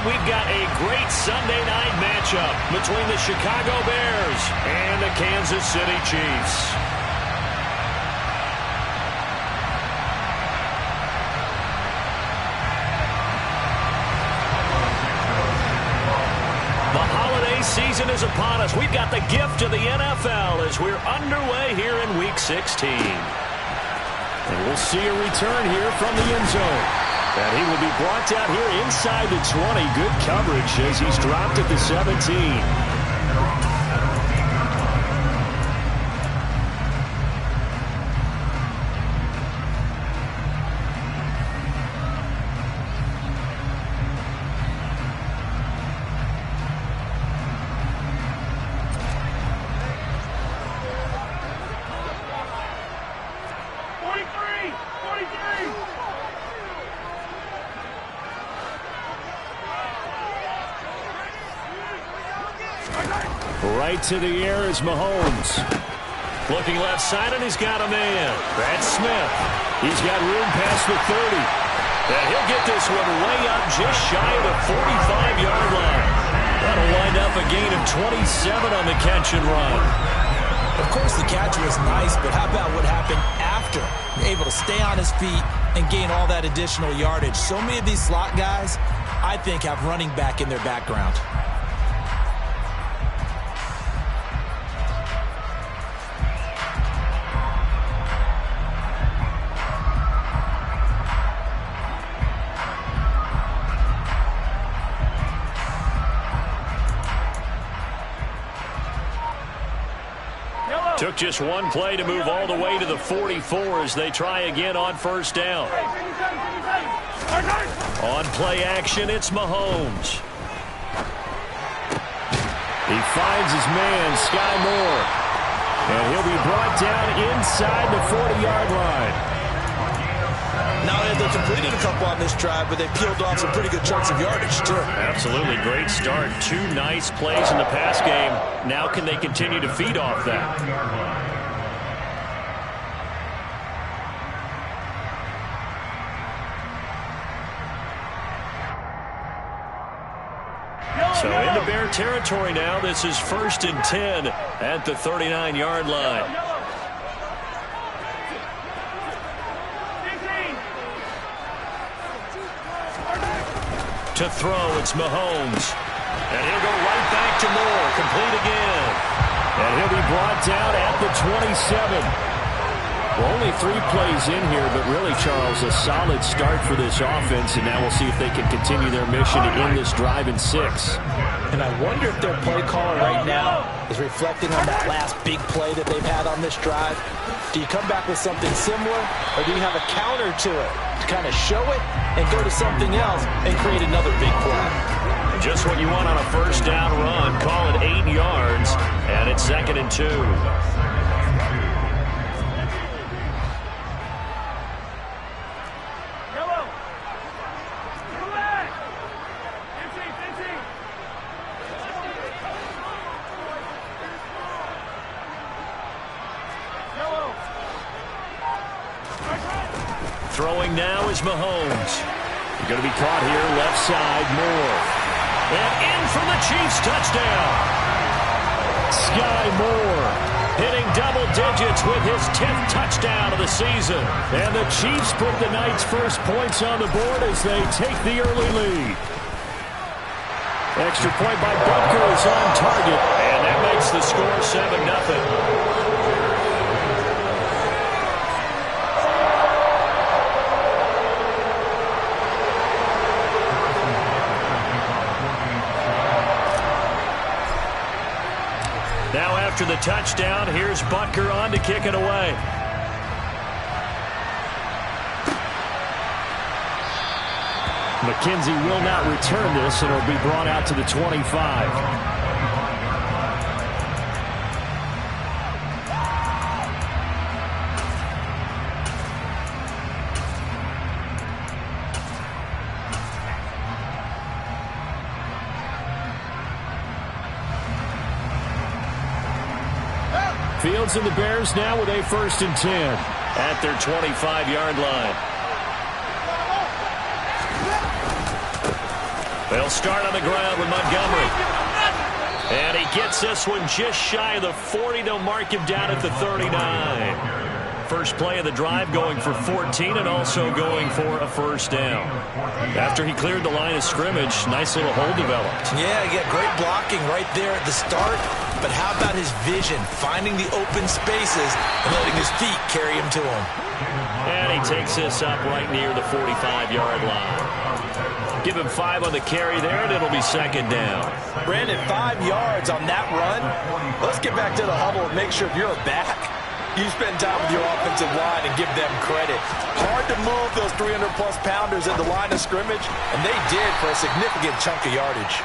we've got a great Sunday night matchup between the Chicago Bears and the Kansas City Chiefs. The holiday season is upon us. We've got the gift of the NFL as we're underway here in Week 16. And we'll see a return here from the end zone. And he will be brought down here inside the 20. Good coverage as he's dropped at the 17. Right to the air is Mahomes. Looking left side, and he's got a man. That's Smith. He's got room past the 30. And he'll get this one way up just shy of the 45-yard line. That'll wind up a gain of 27 on the catch and run. Of course, the catch was nice, but how about what happened after? Able to stay on his feet and gain all that additional yardage. So many of these slot guys, I think, have running back in their background. Took just one play to move all the way to the 44 as they try again on first down. On play action, it's Mahomes. He finds his man, Sky Moore. And he'll be brought down inside the 40-yard line. Now they've completed a couple on this drive, but they've peeled off some pretty good chunks of yardage, too. Absolutely. Great start. Two nice plays in the pass game. Now can they continue to feed off that? So into Bear territory now. This is 1st and 10 at the 39-yard line. To throw, it's Mahomes. And he'll go right back to Moore. Complete again. And he'll be brought down at the 27. Well, only 3 plays in here, but really, Charles, a solid start for this offense. And now we'll see if they can continue their mission to end this drive in 6. And I wonder if their play caller right now is reflecting on that last big play that they've had on this drive. Do you come back with something similar, or do you have a counter to it to kind of show it and go to something else and create another big play? Just what you want on a first down run. Call it 8 yards, and it's 2nd and 2. Throwing now is Mahomes. He's going to be caught here, left side, Moore. And in for the Chiefs, touchdown. Sky Moore hitting double digits with his 10th touchdown of the season. And the Chiefs put the night's first points on the board as they take the early lead. Extra point by Butker is on target. And that makes the score 7-0. Now after the touchdown, here's Butker on to kick it away. McKenzie will not return this, and it'll be brought out to the 25. Fields and the Bears now with a 1st and 10 at their 25-yard line. They'll start on the ground with Montgomery. And he gets this one just shy of the 40. They'll mark him down at the 39. First play of the drive going for 14 and also going for a first down. After he cleared the line of scrimmage, nice little hole developed. Yeah, he got great blocking right there at the start. But how about his vision, finding the open spaces and letting his feet carry him to him. And he takes this up right near the 45-yard line. Give him 5 on the carry there, and it'll be second down. Brandon, 5 yards on that run. Let's get back to the huddle and make sure if you're a back, you spend time with your offensive line and give them credit. Hard to move those 300-plus pounders at the line of scrimmage, and they did for a significant chunk of yardage.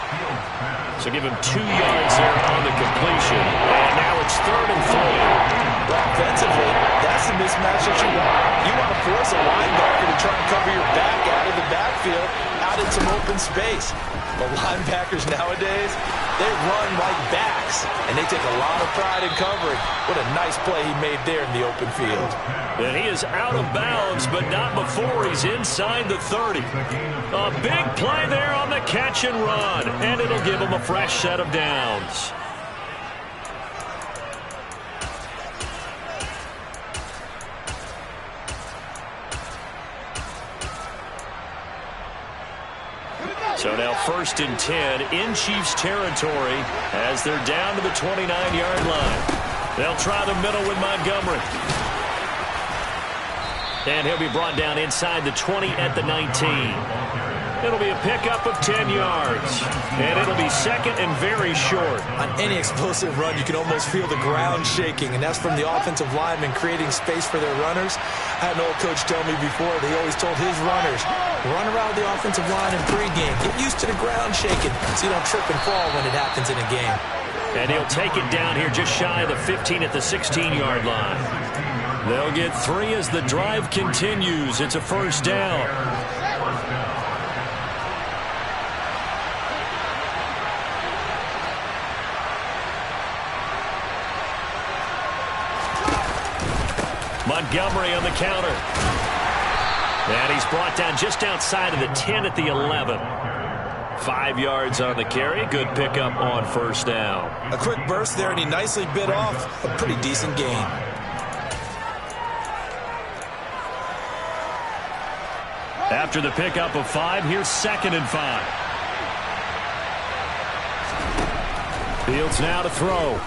So give him 2 yards there on the completion. And now it's 3rd and 3. Well, offensively, that's the mismatch that you want. You want to force a linebacker to try and cover your back out of the backfield, out in some open space. The linebackers nowadays, they run like backs, and they take a lot of pride in covering. What a nice play he made there in the open field. And he is out of bounds, but not before he's inside the 30. A big play there on the catch and run, and it'll give him a fresh set of downs. So now 1st and 10 in Chiefs territory as they're down to the 29-yard line. They'll try the middle with Montgomery. And he'll be brought down inside the 20 at the 19. It'll be a pickup of 10 yards. And it'll be second and very short. On any explosive run, you can almost feel the ground shaking, and that's from the offensive linemen creating space for their runners. I had an old coach tell me before, they always told his runners, run around the offensive line in pregame. Get used to the ground shaking so you don't trip and fall when it happens in a game. And he'll take it down here just shy of the 15 at the 16-yard line. They'll get 3 as the drive continues. It's a first down. Montgomery on the counter. And he's brought down just outside of the 10 at the 11. 5 yards on the carry. Good pickup on first down. A quick burst there, and he nicely bit off a pretty decent gain. After the pickup of 5, here's 2nd and 5. Fields now to throw.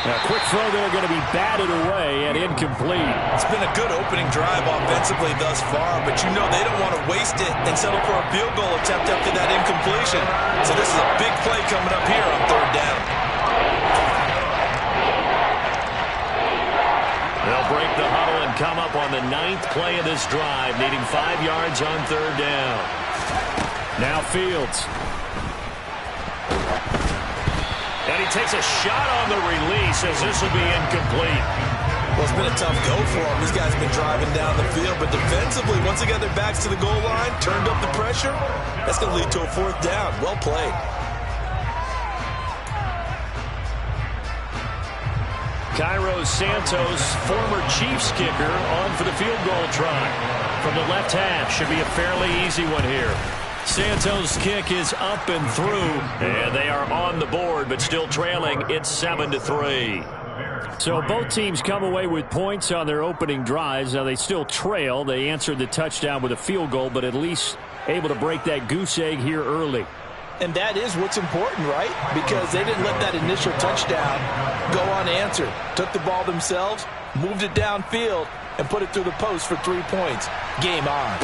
A quick throw there going to be batted away and incomplete. It's been a good opening drive offensively thus far, but you know they don't want to waste it and settle for a field goal attempt after that incompletion. So this is a big play coming up here on 3rd down. They'll break the huddle and come up on the 9th play of this drive, needing 5 yards on 3rd down. Now Fields. And he takes a shot on the release as this will be incomplete. Well, it's been a tough go for him. These guys have been driving down the field, but defensively, once they got their backs to the goal line, turned up the pressure, that's going to lead to a 4th down. Well played. Cairo Santos, former Chiefs kicker, on for the field goal try. From the left half, should be a fairly easy one here. Santos' kick is up and through, and they are on the board, but still trailing. It's 7-3. So both teams come away with points on their opening drives. Now they still trail. They answered the touchdown with a field goal, but at least able to break that goose egg here early. And that is what's important, right? Because they didn't let that initial touchdown go unanswered. Took the ball themselves, moved it downfield, and put it through the post for 3 points. Game on.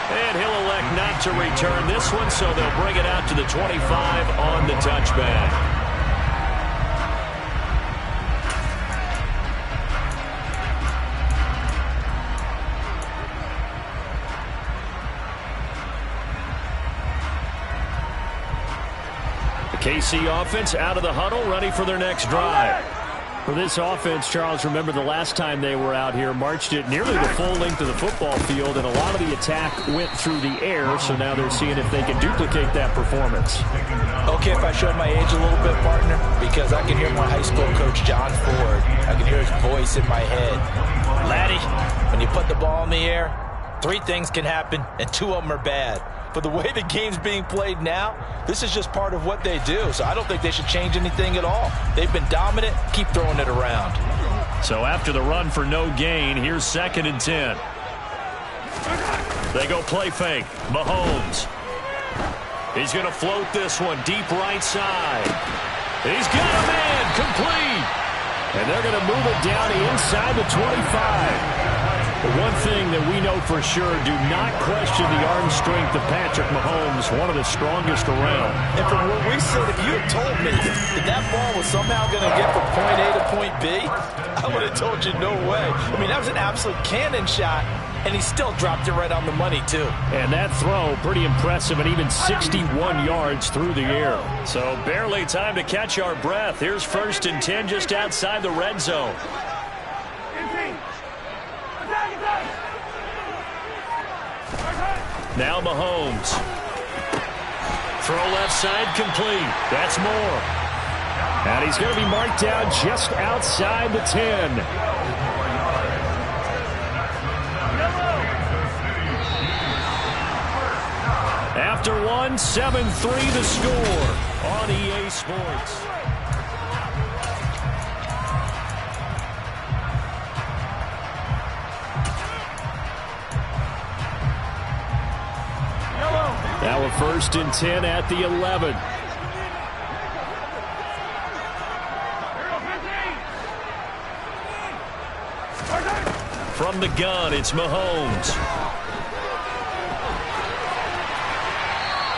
And he'll elect not to return this one, so they'll bring it out to the 25 on the touchback. The KC offense out of the huddle, ready for their next drive. For this offense, Charles, remember the last time they were out here, marched it nearly the full length of the football field, and a lot of the attack went through the air, so now they're seeing if they can duplicate that performance. Okay, if I showed my age a little bit, partner, because I can hear my high school coach, John Ford. I can hear his voice in my head. Laddie, when you put the ball in the air, Three things can happen, and two of them are bad. But the way the game's being played now, this is just part of what they do. So I don't think they should change anything at all. They've been dominant. Keep throwing it around. So after the run for no gain, here's 2nd and 10. They go play fake. Mahomes. He's going to float this one deep right side. He's got a man complete. And they're going to move it down inside the 25. But one thing that we know for sure, do not question the arm strength of Patrick Mahomes, one of the strongest around. And from what we said, if you had told me that ball was somehow going to get from point A to point B, I would have told you no way. I mean, that was an absolute cannon shot, and he still dropped it right on the money, too. And that throw, pretty impressive, and even 61 yards through the air. So barely time to catch our breath. Here's 1st and 10 just outside the red zone. Now Mahomes. Throw left side complete. That's Moore. And he's going to be marked down just outside the 10. After one, 7-3 to score on EA Sports. Now a 1st and 10 at the 11. From the gun, it's Mahomes.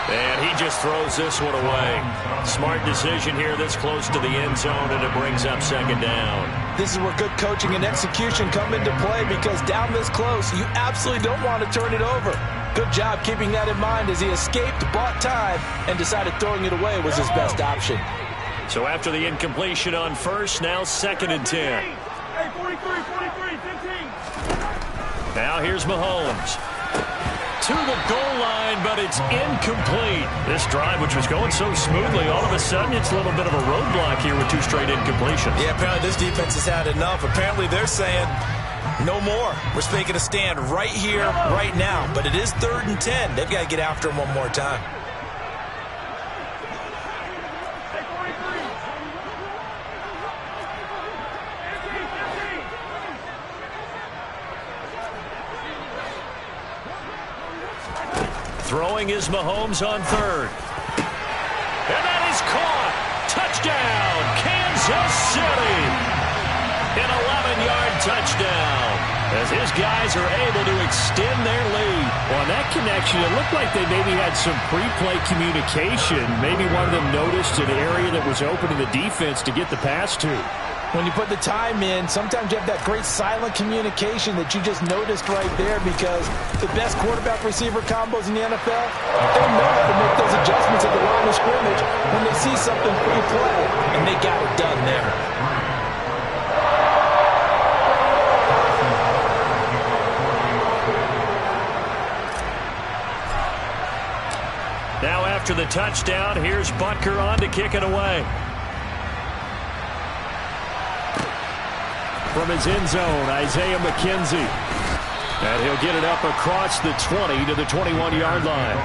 And he just throws this one away. Smart decision here this close to the end zone, and it brings up 2nd down. This is where good coaching and execution come into play, because down this close, you absolutely don't want to turn it over. Good job keeping that in mind as he escaped, bought time, and decided throwing it away was his best option. So after the incompletion on 1st, now 2nd and 10. Hey, 43, 15. Now here's Mahomes. To the goal line, but it's incomplete. This drive, which was going so smoothly, all of a sudden it's a little bit of a roadblock here with 2 straight incompletions. Yeah, apparently this defense has had enough. Apparently they're saying no more. We're making a stand right here, right now. But it is 3rd and 10. They've got to get after him one more time. Throwing is Mahomes on 3rd. And that is caught. Touchdown, Kansas City. An 11-yard touchdown as his guys are able to extend their lead. On that connection, it looked like they maybe had some pre-play communication. Maybe one of them noticed an area that was open in the defense to get the pass to. When you put the time in, sometimes you have that great silent communication that you just noticed right there, because the best quarterback-receiver combos in the NFL, they know how to make those adjustments at the line of scrimmage when they see something pre-play, and they got it done there. Now after the touchdown, here's Butker on to kick it away. From his end zone, Isaiah McKenzie. And he'll get it up across the 20 to the 21-yard line.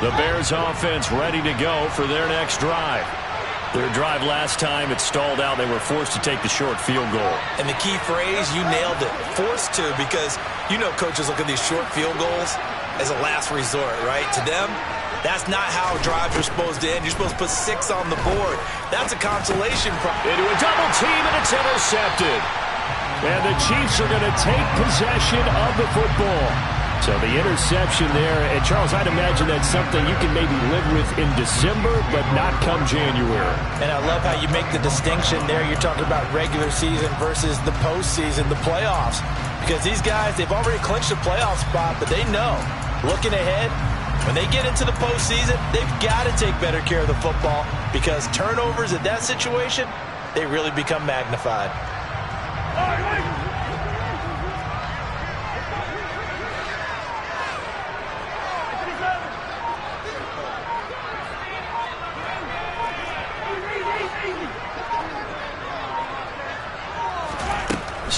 The Bears offense ready to go for their next drive. Their drive last time, it stalled out. They were forced to take the short field goal. And the key phrase, you nailed it, forced to, because you know coaches look at these short field goals as a last resort, right? To them, that's not how drives are supposed to end. You're supposed to put 6 on the board. That's a consolation prize. Into a double team, and it's intercepted. And the Chiefs are going to take possession of the football. So the interception there, and Charles, I'd imagine that's something you can maybe live with in December, but not come January. And I love how you make the distinction there. You're talking about regular season versus the postseason, the playoffs. Because these guys, they've already clinched a playoff spot, but they know, looking ahead, when they get into the postseason, they've got to take better care of the football, because turnovers in that situation, they really become magnified.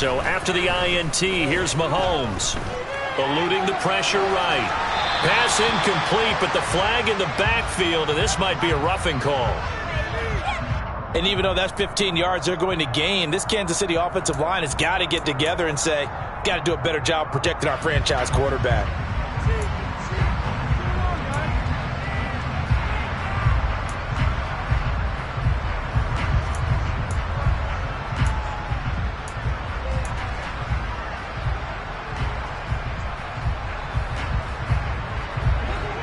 So after the INT, here's Mahomes. Eluding the pressure right. Pass incomplete, but the flag in the backfield, and this might be a roughing call. And even though that's 15 yards they're going to gain, this Kansas City offensive line has got to get together and say, got to do a better job protecting our franchise quarterback.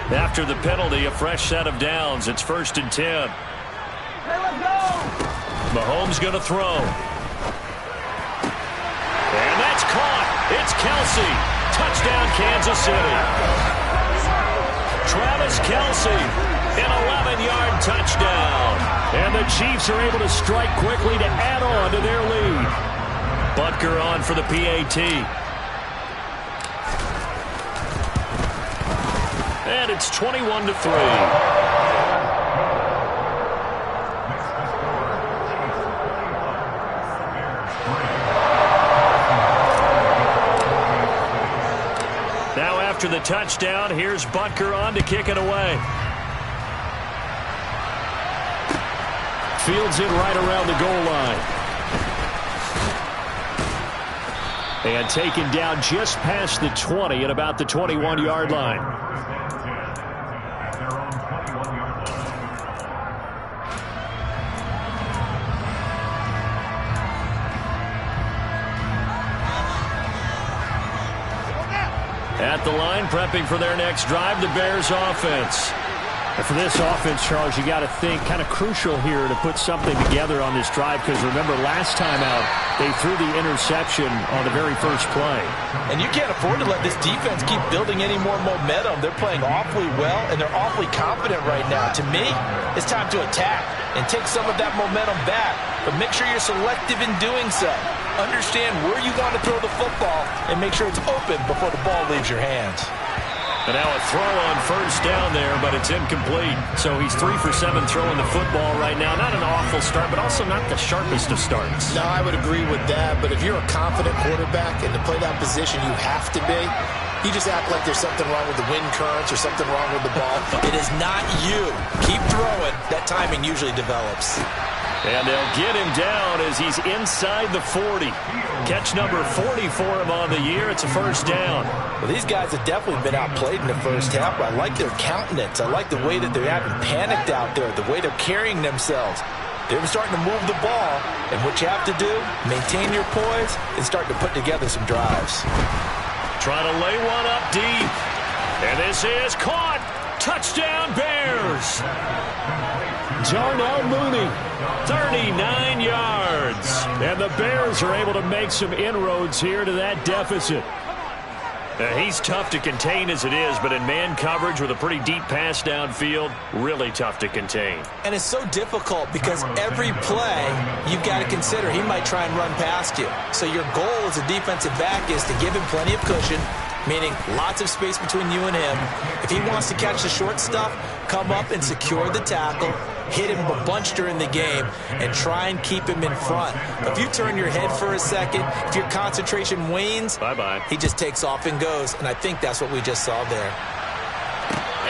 After the penalty, a fresh set of downs. It's 1st and 10. Hey, let's go! Mahomes going to throw. And that's caught. It's Kelsey. Touchdown, Kansas City. Travis Kelsey, an 11-yard touchdown. And the Chiefs are able to strike quickly to add on to their lead. Butker on for the PAT. And it's 21-3. Now after the touchdown, here's Butker on to kick it away. Fields it right around the goal line. And taken down just past the 20 at about the 21-yard line. At the line, prepping for their next drive, the Bears offense. And for this offense, Charles, you got to think kind of crucial here to put something together on this drive, because remember last time out they threw the interception on the very first play. And you can't afford to let this defense keep building any more momentum. They're playing awfully well, and they're awfully confident right now. To me, it's time to attack and take some of that momentum back, but make sure you're selective in doing so. Understand where you want to throw the football and make sure it's open before the ball leaves your hands. And now a throw on first down there, but it's incomplete. So he's 3 for 7 throwing the football right now. Not an awful start, but also not the sharpest of starts. No, I would agree with that. But if you're a confident quarterback and to play that position you have to be, you just act like there's something wrong with the wind currents or something wrong with the ball. It is not you. Keep throwing. That timing usually develops. And they'll get him down as he's inside the 40. Catch number 40 for him on the year. It's a first down. Well, these guys have definitely been outplayed in the first half, but I like their countenance. I like the way that they're having panicked out there, the way they're carrying themselves. They're starting to move the ball, and what you have to do, maintain your poise and start to put together some drives. Trying to lay one up deep. And this is caught. Touchdown, Bears. Darnell Mooney. 39 yards. And the Bears are able to make some inroads here to that deficit. He's tough to contain as it is, but in man coverage with a pretty deep pass downfield, really tough to contain. And it's so difficult because every play you've got to consider he might try and run past you. So your goal as a defensive back is to give him plenty of cushion, meaning lots of space between you and him. If he wants to catch the short stuff, come up and secure the tackle, hit him a bunch during the game, and try and keep him in front. If you turn your head for a second, if your concentration wanes, bye-bye. He just takes off and goes, and I think that's what we just saw there.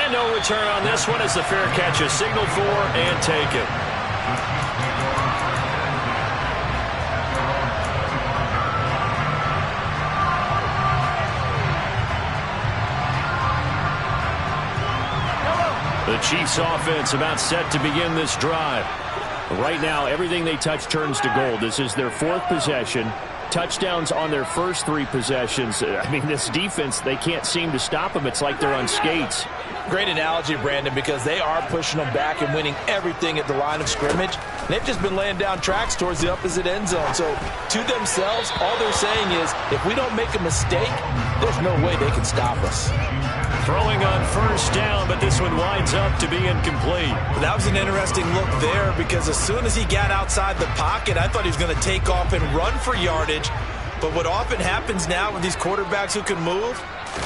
And no return on this one as the fair catch is signaled for and taken. The Chiefs offense about set to begin this drive. Right now, everything they touch turns to gold. This is their 4th possession. Touchdowns on their first 3 possessions. I mean, this defense, they can't seem to stop them. It's like they're on skates. Great analogy, Brandon, because they are pushing them back and winning everything at the line of scrimmage. They've just been laying down tracks towards the opposite end zone. So to themselves, all they're saying is, if we don't make a mistake, there's no way they can stop us. Throwing on first down, but this one winds up to be incomplete. That was an interesting look there because as soon as he got outside the pocket, I thought he was going to take off and run for yardage. But what often happens now with these quarterbacks who can move,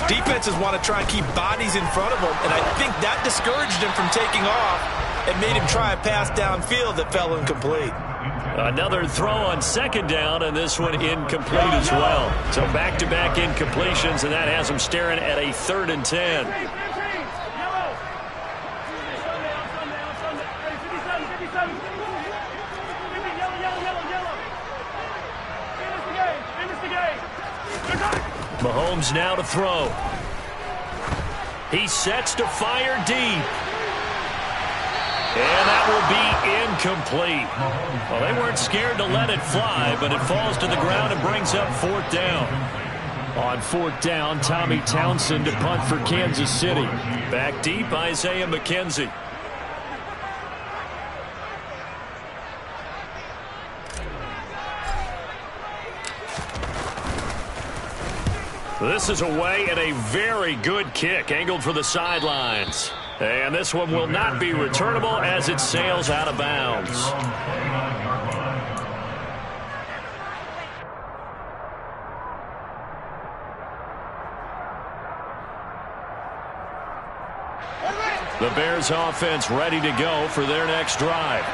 defenses want to try and keep bodies in front of them, and I think that discouraged him from taking off and made him try a pass downfield that fell incomplete. Another throw on second down, and this one incomplete as well. So back-to-back incompletions, and that has them staring at a 3rd and 10. Mahomes now to throw. He sets to fire deep. And that will be incomplete. Well, they weren't scared to let it fly, but it falls to the ground and brings up 4th down. On 4th down, Tommy Townsend to punt for Kansas City. Back deep, Isaiah McKenzie. This is away and a very good kick angled for the sidelines. And this one will not be returnable as it sails out of bounds. The Bears offense ready to go for their next drive.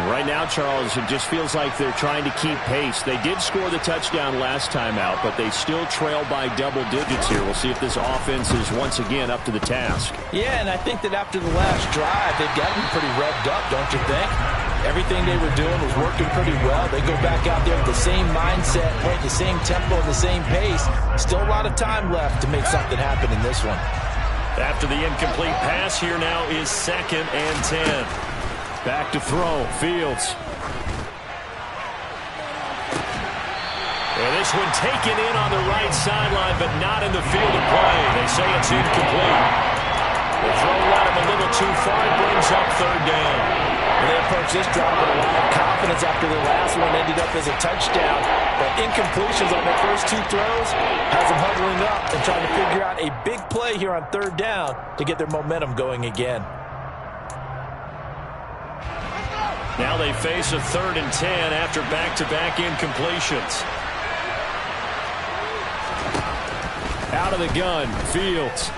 Right now, Charles, it just feels like they're trying to keep pace. They did score the touchdown last time out, but they still trail by double digits here. We'll see if this offense is once again up to the task. Yeah, and I think that after the last drive, they've gotten pretty revved up, don't you think? Everything they were doing was working pretty well. They go back out there with the same mindset, playing the same tempo, the same pace. Still a lot of time left to make something happen in this one. After the incomplete pass, here now is 2nd and 10. Back to throw, Fields. And this one taken in on the right sideline, but not in the field of play. They say it's incomplete. The throw led him a little too far. It brings up 3rd down. And they approach this drive with a lot of confidence after the last one ended up as a touchdown. But incompletions on their first 2 throws has them huddling up and trying to figure out a big play here on 3rd down to get their momentum going again. Now they face a 3rd and 10 after back-to-back incompletions. Out of the gun, Fields.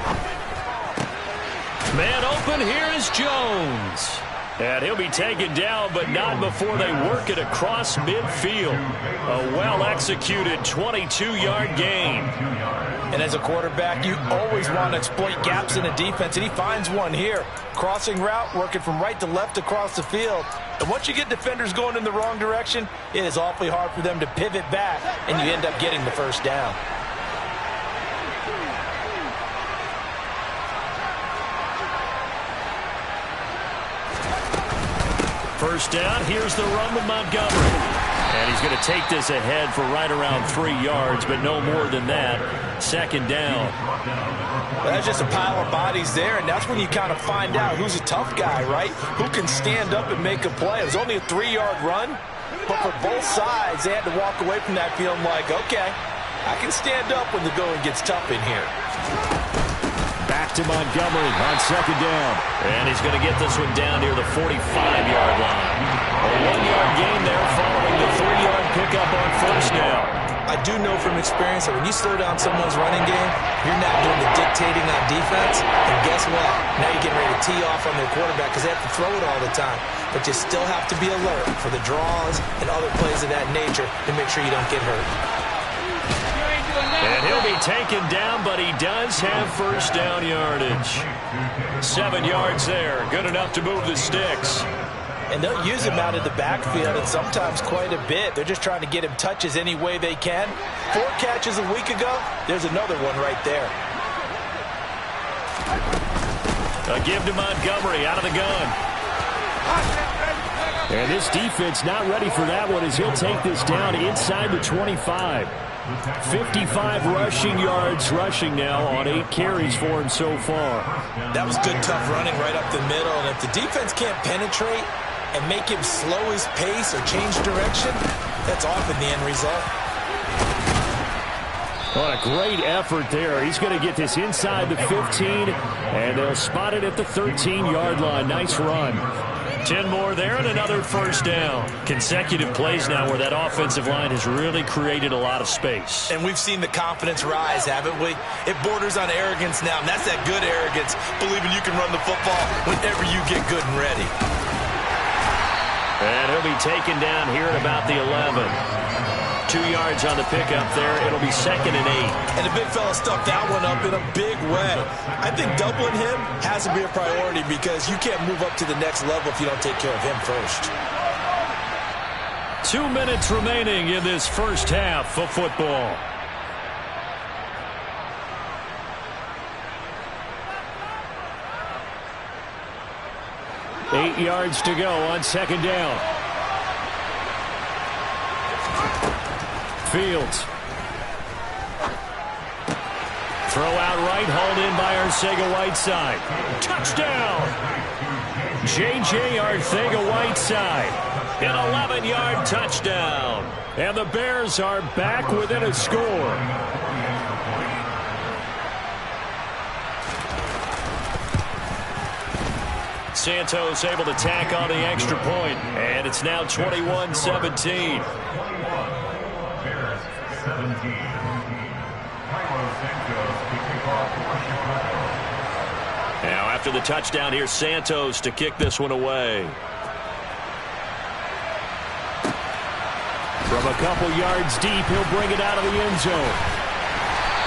Man open, here is Jones. And he'll be taken down, but not before they work it across midfield. A well-executed 22-yard gain. And as a quarterback, you always want to exploit gaps in a defense, and he finds one here. Crossing route, working from right to left across the field. And once you get defenders going in the wrong direction, it is awfully hard for them to pivot back, and you end up getting the 1st down. First down, here's the run with Montgomery. And he's going to take this ahead for right around 3 yards, but no more than that. 2nd down. That's just a pile of bodies there, and that's when you kind of find out who's a tough guy, right? Who can stand up and make a play. It was only a 3-yard run, but for both sides, they had to walk away from that feeling like, okay, I can stand up when the going gets tough in here. Back to Montgomery on 2nd down. And he's going to get this one down near the 45-yard line. A 1-yard gain there following the 3-yard pickup on 1st down. I do know from experience that when you slow down someone's running game, you're not doing the dictating on defense. And guess what? Now you're getting ready to tee off on their quarterback because they have to throw it all the time. But you still have to be alert for the draws and other plays of that nature to make sure you don't get hurt. And he'll be taken down, but he does have 1st down yardage. 7 yards there. Good enough to move the sticks. And they'll use him out of the backfield, and sometimes quite a bit. They're just trying to get him touches any way they can. 4 catches a week ago. There's another one right there. A give to Montgomery out of the gun. And this defense not ready for that one as he'll take this down inside the 25. 55 rushing yards rushing now on 8 carries for him so far. That was good, tough running right up the middle. And if the defense can't penetrate and make him slow his pace or change direction, that's often the end result. What a great effort there. He's going to get this inside the 15, and they'll spot it at the 13-yard line. Nice run. 10 more there and another 1st down. Consecutive plays now where that offensive line has really created a lot of space. And we've seen the confidence rise, haven't we? It borders on arrogance now, and that's that good arrogance, believing you can run the football whenever you get good and ready. And he'll be taken down here at about the 11. 2 yards on the pickup there. It'll be 2nd and 8. And the big fella stuffed that one up in a big way. I think doubling him has to be a priority because you can't move up to the next level if you don't take care of him first. 2 minutes remaining in this first half of football. Eight yards to go on 2nd down. Fields. Throw out right, hauled in by Arcega-Whiteside. Touchdown! J.J. Arcega-Whiteside. An 11-yard touchdown. And the Bears are back within a score. Santos able to tack on the extra point, and it's now 21-17. Now after the touchdown, here's Santos to kick this one away. From a couple yards deep, he'll bring it out of the end zone.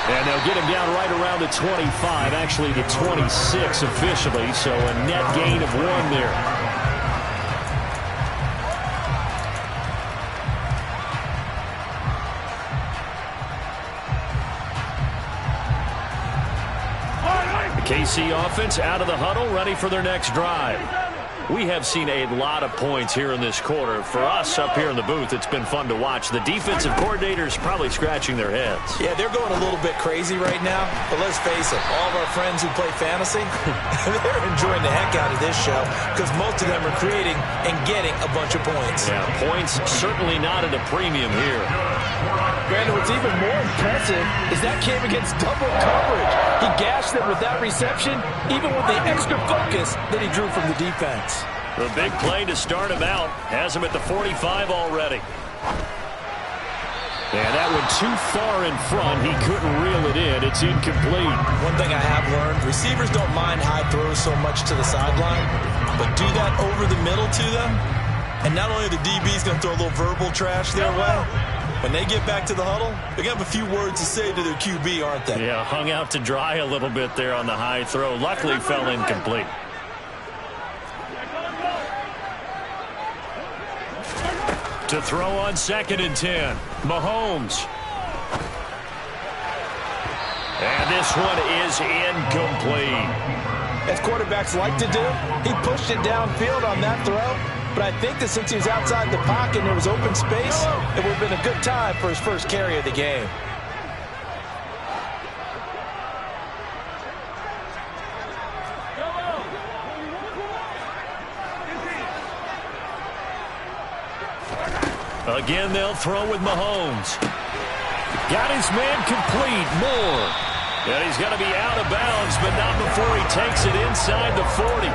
And they'll get him down right around the 25, actually the 26 officially, so a net gain of 1 there. The KC offense out of the huddle, ready for their next drive. We have seen a lot of points here in this quarter. For us up here in the booth, it's been fun to watch. The defensive coordinators probably scratching their heads. Yeah, they're going a little bit crazy right now. But let's face it, all of our friends who play fantasy, they're enjoying the heck out of this show because most of them are creating and getting a bunch of points. Yeah, points certainly not at a premium here. Brandon, what's even more impressive is that came against double coverage. He gashed them with that reception, even with the extra focus that he drew from the defense. The big play to start him out has him at the 45 already. And that one too far in front. He couldn't reel it in. It's incomplete. One thing I have learned, receivers don't mind high throws so much to the sideline, but do that over the middle to them, and not only the DB's going to throw a little verbal trash their way, when they get back to the huddle, they're going to have a few words to say to their QB, aren't they? Yeah, hung out to dry a little bit there on the high throw. Luckily fell incomplete. To throw on 2nd and 10. Mahomes. And this one is incomplete. As quarterbacks like to do, he pushed it downfield on that throw. But I think that since he was outside the pocket and there was open space, it would have been a good time for his first carry of the game. Again, they'll throw with Mahomes. Got his man complete. Moore. And he's going to be out of bounds, but not before he takes it inside the 40.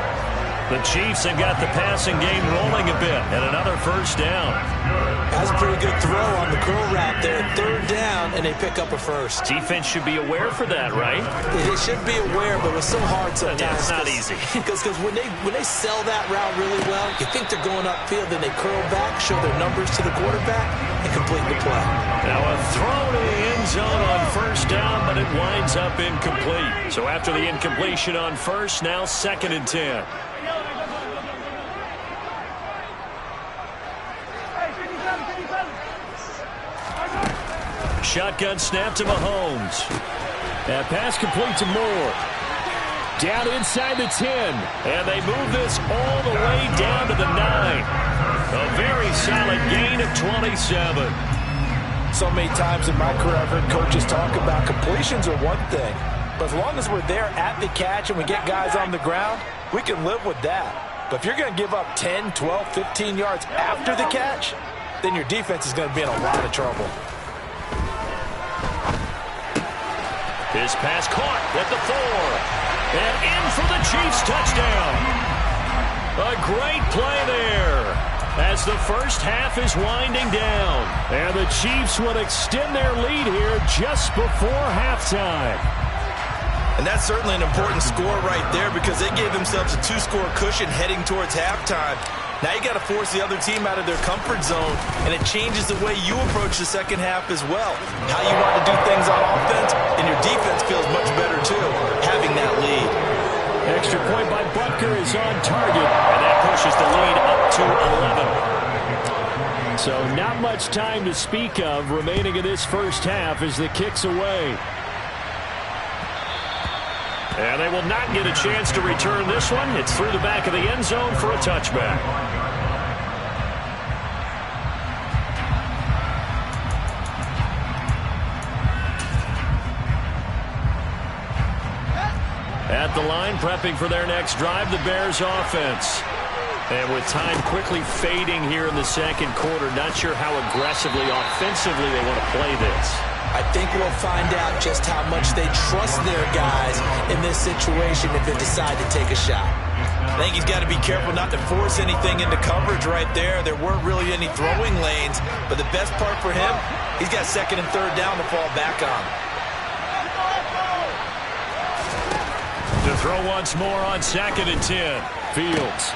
The Chiefs have got the passing game rolling a bit, and another first down. That's a pretty good throw on the curl route there. 3rd down, and they pick up a first. Defense should be aware for that, right? They should be aware, but it's so hard sometimes. Yeah, it's not easy. Because when they sell that route really well, you think they're going upfield, then they curl back, show their numbers to the quarterback, and complete the play. Now a throw to the end zone on first down, but it winds up incomplete. So after the incompletion on first, now 2nd and 10. Shotgun snap to Mahomes. That pass complete to Moore. Down inside the 10. And they move this all the way down to the 9. A very solid gain of 27. So many times in my career, I've heard coaches talk about completions are one thing. But as long as we're there at the catch and we get guys on the ground, we can live with that. But if you're going to give up 10, 12, 15 yards after the catch, then your defense is going to be in a lot of trouble. His pass caught at the 4. And in for the Chiefs touchdown. A great play there as the first half is winding down. And the Chiefs will extend their lead here just before halftime. And that's certainly an important score right there because they gave themselves a 2-score cushion heading towards halftime. Now you got to force the other team out of their comfort zone, and it changes the way you approach the second half as well. How you want to do things on offense, and your defense feels much better too, having that lead. Extra point by Butker is on target, and that pushes the lead up to 11. So not much time to speak of remaining in this first half as the kick's away. And they will not get a chance to return this one. It's through the back of the end zone for a touchback. At the line, prepping for their next drive, the Bears offense. And with time quickly fading here in the second quarter, not sure how aggressively, offensively they want to play this. I think we'll find out just how much they trust their guys in this situation if they decide to take a shot. I think he's got to be careful not to force anything into coverage right there. There weren't really any throwing lanes, but the best part for him, he's got second and third down to fall back on. To throw once more on 2nd and 10. Fields.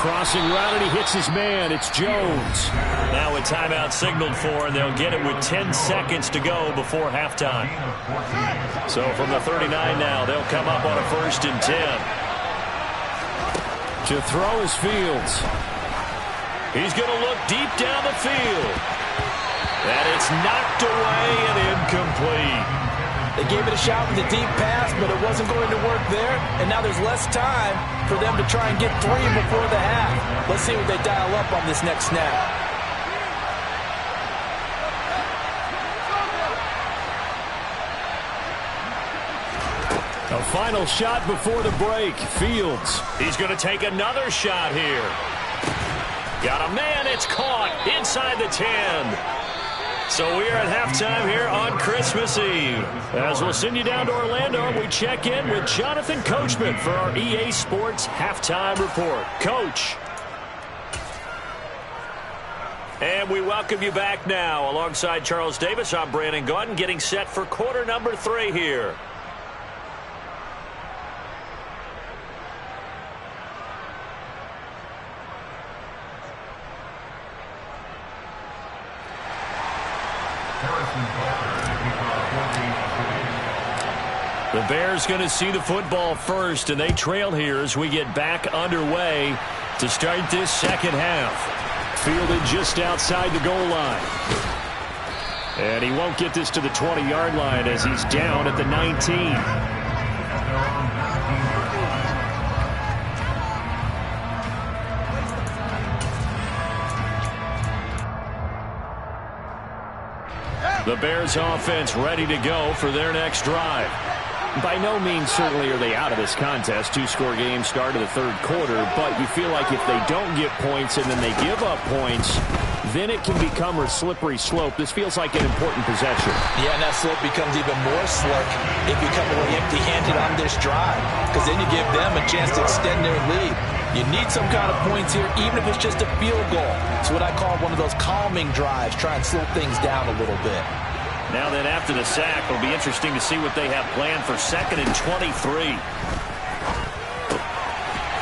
Crossing route, and he hits his man. It's Jones. Now a timeout signaled for, and they'll get it with 10 seconds to go before halftime. So from the 39 now, they'll come up on a 1st and 10. To throw is Fields. He's going to look deep down the field. And it's knocked away and incomplete. They gave it a shot with a deep pass, but it wasn't going to work there. And now there's less time for them to try and get 3 before the half. Let's see what they dial up on this next snap. A final shot before the break. Fields. He's going to take another shot here. Got a man. It's caught inside the 10. So we are at halftime here on Christmas Eve. As we'll send you down to Orlando, we check in with Jonathan Coachman for our EA Sports Halftime Report. Coach. And we welcome you back now. Alongside Charles Davis, I'm Brandon Gaudin, getting set for quarter number 3 here. The Bears going to see the football first, and they trail here as we get back underway to start this second half. Fielded just outside the goal line. And he won't get this to the 20-yard line as he's down at the 19. The Bears offense ready to go for their next drive. By no means certainly are they out of this contest. 2-score game start of the third quarter, but you feel like if they don't get points and then they give up points, then it can become a slippery slope. This feels like an important possession. Yeah, and that slope becomes even more slick if you come away empty-handed on this drive, because then you give them a chance to extend their lead. You need some kind of points here, even if it's just a field goal. It's what I call one of those calming drives. Try and slow things down a little bit. Now then, after the sack, it'll be interesting to see what they have planned for 2nd and 23.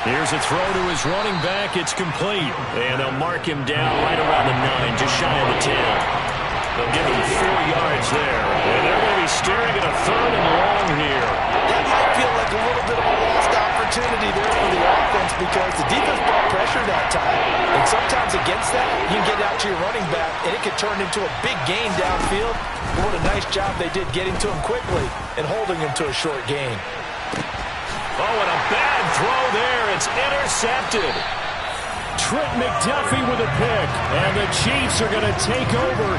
Here's a throw to his running back. It's complete. And they'll mark him down right around the 9, just shy of the 10. They'll give him 4 yards there. And they're going to be staring at a 3rd and long here. That might feel like a little bit of a lost opportunity there for the offense, because the defense brought pressure that time. And sometimes against that, you can get out to your running back, and it can turn into a big gain downfield. But what a nice job they did getting to him quickly and holding him to a short gain. Oh, and a bad throw there. It's intercepted. Trent McDuffie with a pick. And the Chiefs are going to take over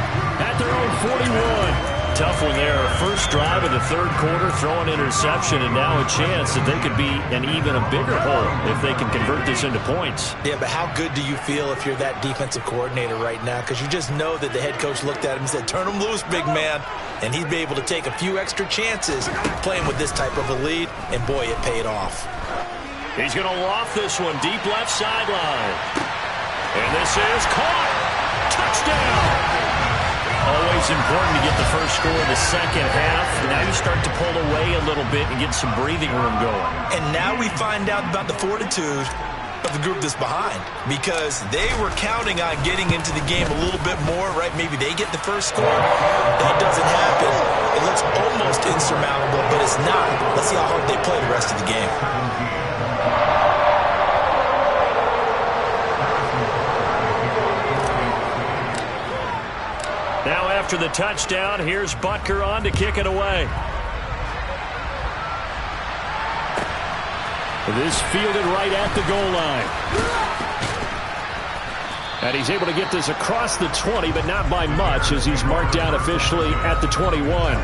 at their own 41. Tough one there. First drive of the third quarter, throw an interception, and now a chance that they could be in even a bigger hole if they can convert this into points. Yeah, but how good do you feel if you're that defensive coordinator right now? Because you just know that the head coach looked at him and said, turn him loose, big man. And he'd be able to take a few extra chances playing with this type of a lead, and boy, it paid off. He's going to loft this one deep left sideline. And this is caught. Touchdown. Always important to get the first score of the second half. Now you start to pull away a little bit and get some breathing room going. And now we find out about the fortitude of the group that's behind because they were counting on getting into the game a little bit more, right? Maybe they get the first score. That doesn't happen. It looks almost insurmountable, but it's not. Let's see how hard they play the rest of the game. Now after the touchdown, here's Butker on to kick it away. This fielded right at the goal line. And he's able to get this across the 20, but not by much as he's marked down officially at the 21.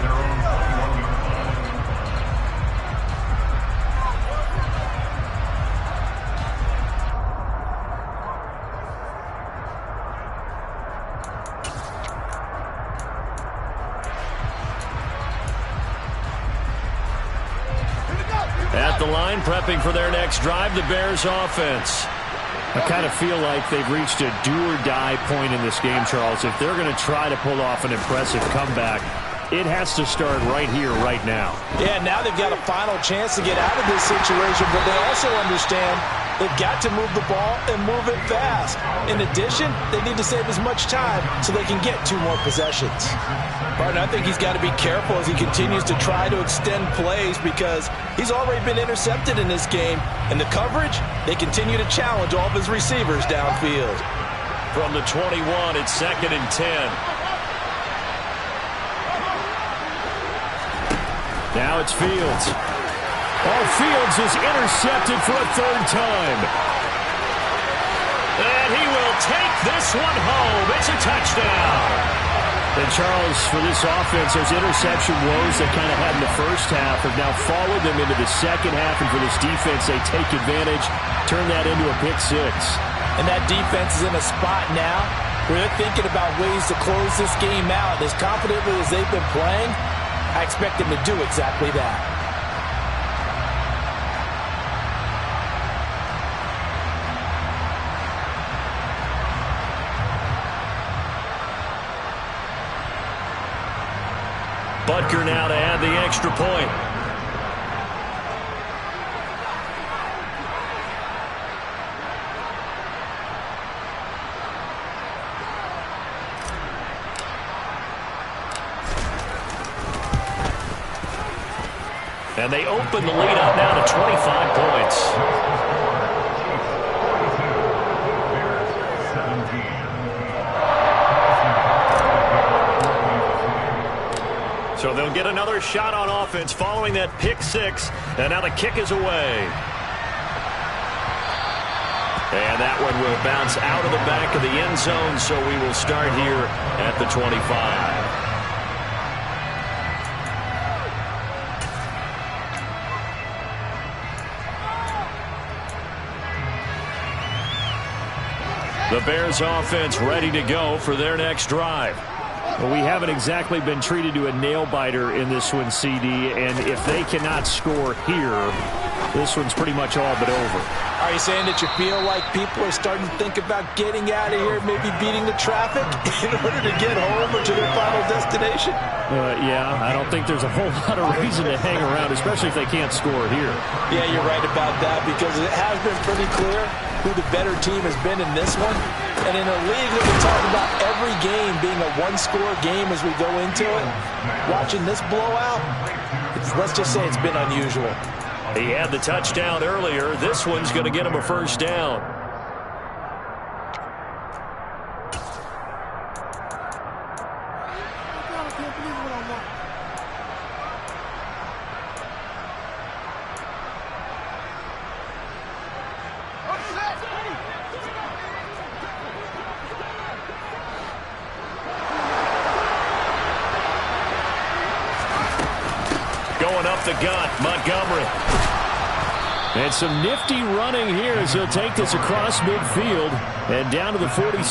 At the line, prepping for their next drive, the Bears offense. I kind of feel like they've reached a do-or-die point in this game, Charles. If they're going to try to pull off an impressive comeback, it has to start right here, right now. Yeah, now they've got a final chance to get out of this situation, but they also understand they've got to move the ball and move it fast. In addition, they need to save as much time so they can get 2 more possessions. Martin, I think he's got to be careful as he continues to try to extend plays because he's already been intercepted in this game. And the coverage, they continue to challenge all of his receivers downfield. From the 21, it's 2nd and 10. Now it's Fields. Oh, Fields is intercepted for a 3rd time. And he will take this one home. It's a touchdown. And Charles, for this offense, those interception woes they kind of had in the first half have now followed them into the second half. And for this defense, they take advantage, turn that into a pick 6. And that defense is in a spot now where they're thinking about ways to close this game out. As confidently as they've been playing, I expect them to do exactly that. Butker now to add the extra point. And they open the lead up now to 25 points. So they'll get another shot on offense following that pick 6. And now the kick is away. And that one will bounce out of the back of the end zone. So we will start here at the 25. The Bears offense ready to go for their next drive. Well, we haven't exactly been treated to a nail-biter in this one, CD, and if they cannot score here, this one's pretty much all but over. Are you saying that you feel like people are starting to think about getting out of here, maybe beating the traffic in order to get home or to their final destination? Yeah, I don't think there's a whole lot of reason to hang around, especially if they can't score here. Yeah, you're right about that because it has been pretty clear who the better team has been in this one. And in a league that we talk about every game being a one-score game as we go into it, watching this blowout, let's just say it's been unusual. He had the touchdown earlier. This one's going to get him a first down. Going up the gut, Montgomery. And some nifty running here as he'll take this across midfield and down to the 47.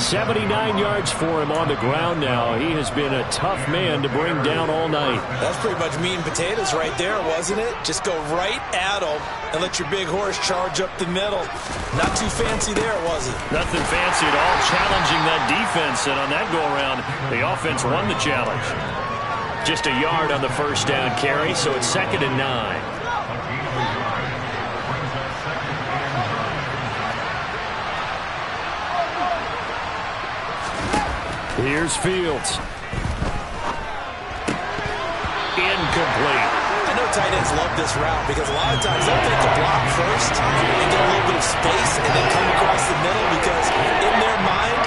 79 yards for him on the ground now. He has been a tough man to bring down all night. That's pretty much meat and potatoes right there, wasn't it? Just go right at him and let your big horse charge up the middle. Not too fancy there, was it? Nothing fancy at all, challenging that defense. And on that go-around, the offense won the challenge. Just a yard on the first down carry, so it's 2nd and 9. Here's Fields. Incomplete. I know tight ends love this route because a lot of times they'll take the block first and get a little bit of space and then come across the middle because in their mind,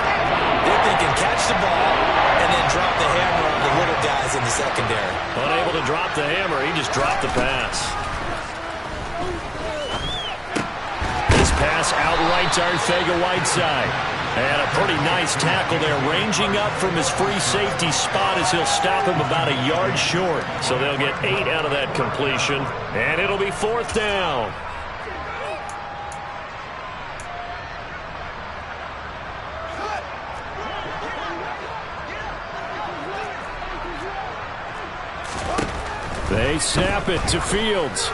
they're thinking catch the ball and then drop the hammer on the little guys in the secondary. Unable to drop the hammer, he just dropped the pass. This pass outright to Arcega-Whiteside. And a pretty nice tackle there, ranging up from his free safety spot as he'll stop him about a yard short. So they'll get 8 out of that completion, and it'll be 4th down. They snap it to Fields.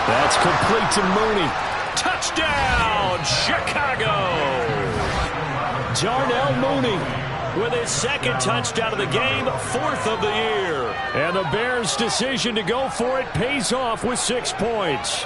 That's complete to Mooney. Touchdown, Chicago! Darnell Mooney with his 2nd touchdown of the game, 4th of the year. And the Bears' decision to go for it pays off with 6 points.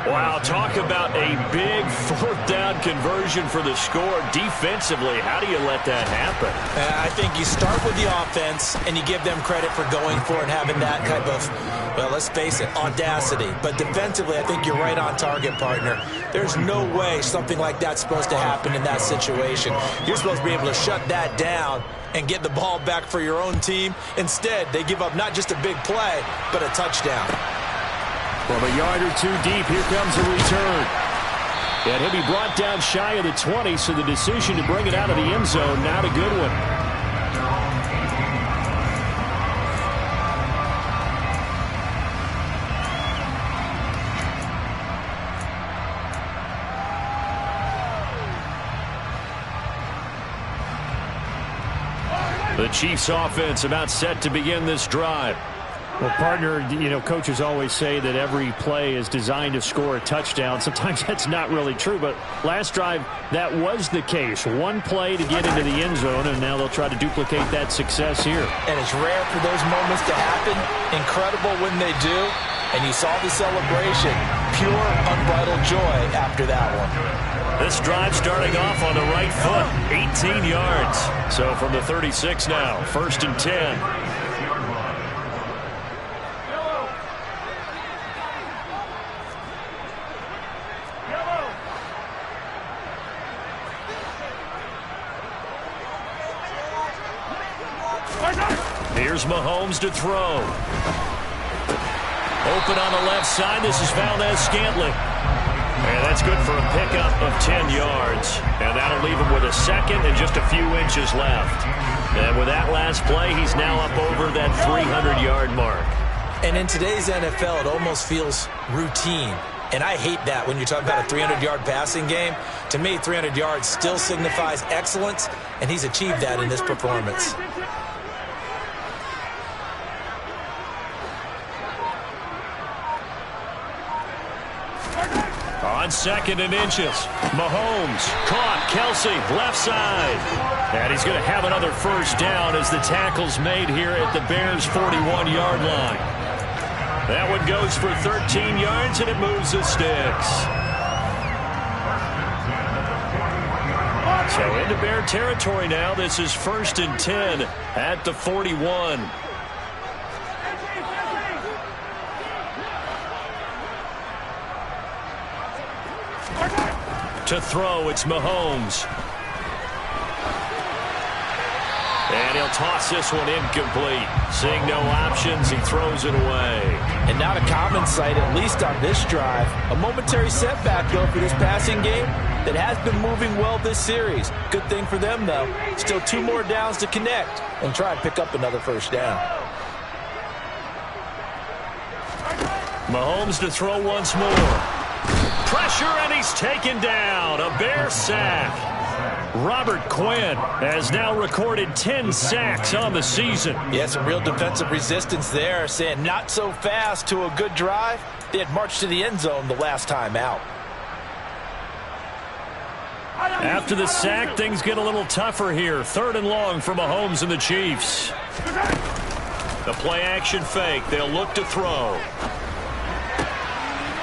Wow, talk about a big 4th down conversion for the score. Defensively, how do you let that happen? I think you start with the offense and you give them credit for going for it and having that type of, well, let's face it, audacity. But defensively, I think you're right on target, partner. There's no way something like that's supposed to happen in that situation. You're supposed to be able to shut that down and get the ball back for your own team. Instead, they give up not just a big play, but a touchdown. From a yard or 2 deep, here comes a return. And he'll be brought down shy of the 20, so the decision to bring it out of the end zone, not a good one. The Chiefs offense about set to begin this drive. Well, partner, you know, coaches always say that every play is designed to score a touchdown. Sometimes that's not really true, but last drive, that was the case. 1 play to get into the end zone, and now they'll try to duplicate that success here. And it's rare for those moments to happen. Incredible when they do. And you saw the celebration. Pure, unbridled joy after that one. This drive starting off on the right foot, 18 yards. So from the 36 now, 1st and 10. Here's Mahomes to throw. Open on the left side. This is Valdez-Scantling. And that's good for a pickup of 10 yards. And that'll leave him with a 2nd and just a few inches left. And with that last play, he's now up over that 300-yard mark. And in today's NFL, it almost feels routine. And I hate that when you're talking about a 300-yard passing game. To me, 300 yards still signifies excellence, and he's achieved that in this performance. On 2nd and inches, Mahomes caught Kelsey left side. And he's going to have another 1st down as the tackle's made here at the Bears' 41-yard line. That one goes for 13 yards, and it moves the sticks. So into Bear territory now. This is 1st and 10 at the 41. To throw, it's Mahomes. And he'll toss this one incomplete. Seeing no options, he throws it away. And not a common sight, at least on this drive. A momentary setback, though, for this passing game that has been moving well this series. Good thing for them, though. Still 2 more downs to connect and try and pick up another 1st down. Mahomes to throw once more. Pressure, and he's taken down. A Bear sack. Robert Quinn has now recorded 10 sacks on the season. Yeah, some real defensive resistance there, saying not so fast to a good drive. They had marched to the end zone the last time out. After the sack, things get a little tougher here. 3rd and long for Mahomes and the Chiefs. The play-action fake. They'll look to throw.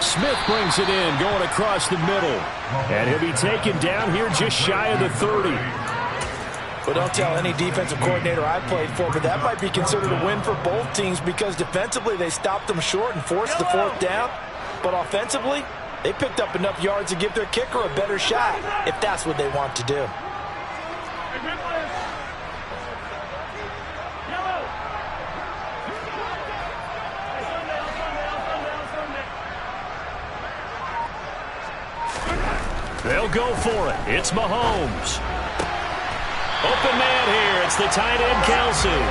Smith brings it in, going across the middle. And he'll be taken down here just shy of the 30. But don't tell any defensive coordinator I played for, but that might be considered a win for both teams because defensively they stopped them short and forced the fourth down. But offensively, they picked up enough yards to give their kicker a better shot if that's what they want to do. They'll go for it. It's Mahomes. Open man here. It's the tight end, Kelsey.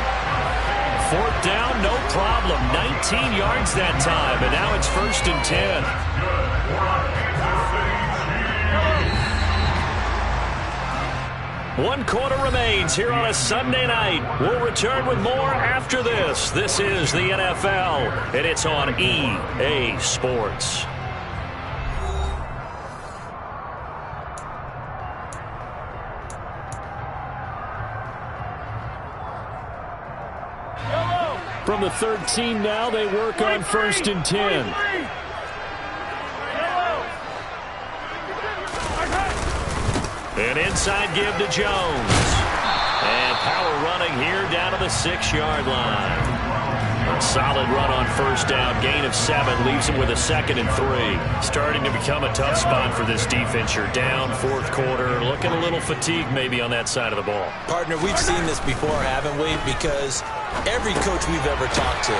Fourth down, no problem. 19 yards that time, and now it's 1st and 10. One quarter remains here on a Sunday night. We'll return with more after this. This is the NFL, and it's on EA Sports. From the 13 now, they work on 1st and 10. An inside give to Jones. And power running here down to the 6-yard line. A solid run on 1st down. Gain of 7 leaves him with a 2nd and 3. Starting to become a tough spot for this defense. You're down 4th quarter. Looking a little fatigued maybe on that side of the ball. Partner, we've seen this before, haven't we? Because every coach we've ever talked to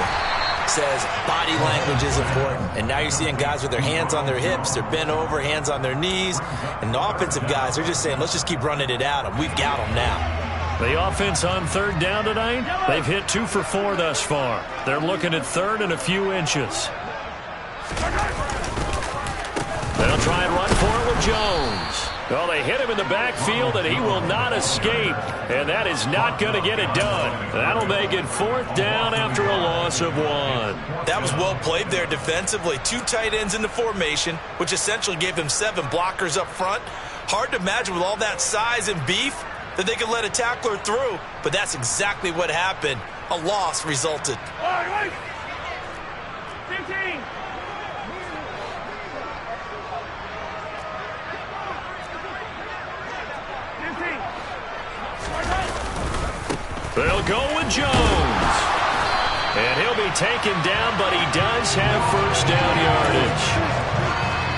says body language is important. And now you're seeing guys with their hands on their hips, they're bent over, hands on their knees. And the offensive guys, they're just saying, let's just keep running it at them. We've got them now. The offense on 3rd down tonight, they've hit 2 for 4 thus far. They're looking at 3rd and a few inches. They'll try and run for it with Jones. Well, they hit him in the backfield, and he will not escape. And that is not going to get it done. That'll make it 4th down after a loss of 1. That was well played there defensively. 2 tight ends in the formation, which essentially gave them 7 blockers up front. Hard to imagine with all that size and beef that they could let a tackler through, but that's exactly what happened. A loss resulted. All right, 15. They'll go with Jones. And he'll be taken down, but he does have 1st down yardage.